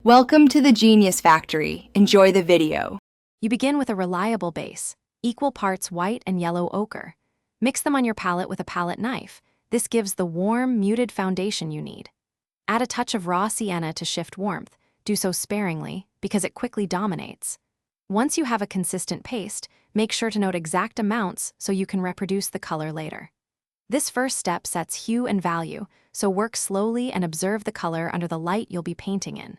Welcome to the Genius Factory. Enjoy the video. You begin with a reliable base, equal parts white and yellow ochre. Mix them on your palette with a palette knife. This gives the warm, muted foundation you need. Add a touch of raw sienna to shift warmth. Do so sparingly, because it quickly dominates. Once you have a consistent paste, make sure to note exact amounts so you can reproduce the color later. This first step sets hue and value, so work slowly and observe the color under the light you'll be painting in.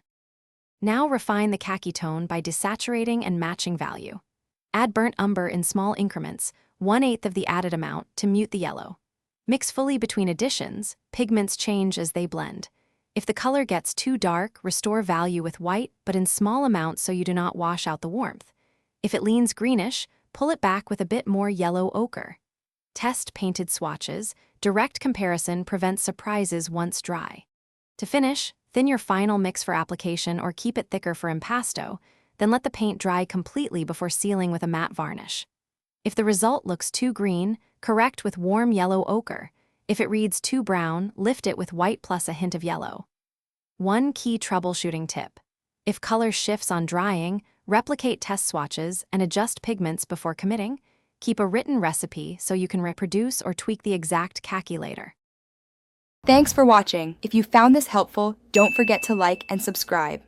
Now refine the khaki tone by desaturating and matching value. Add burnt umber in small increments, 1/8 of the added amount, to mute the yellow. Mix fully between additions. Pigments change as they blend. If the color gets too dark, restore value with white, but in small amounts so you do not wash out the warmth. If it leans greenish, pull it back with a bit more yellow ochre. Test painted swatches. Direct comparison prevents surprises once dry. To finish, thin your final mix for application or keep it thicker for impasto, then let the paint dry completely before sealing with a matte varnish. If the result looks too green, correct with warm yellow ochre. If it reads too brown, lift it with white plus a hint of yellow. One key troubleshooting tip. If color shifts on drying, replicate test swatches and adjust pigments before committing. Keep a written recipe so you can reproduce or tweak the exact khaki later. Thanks for watching. If you found this helpful, don't forget to like and subscribe.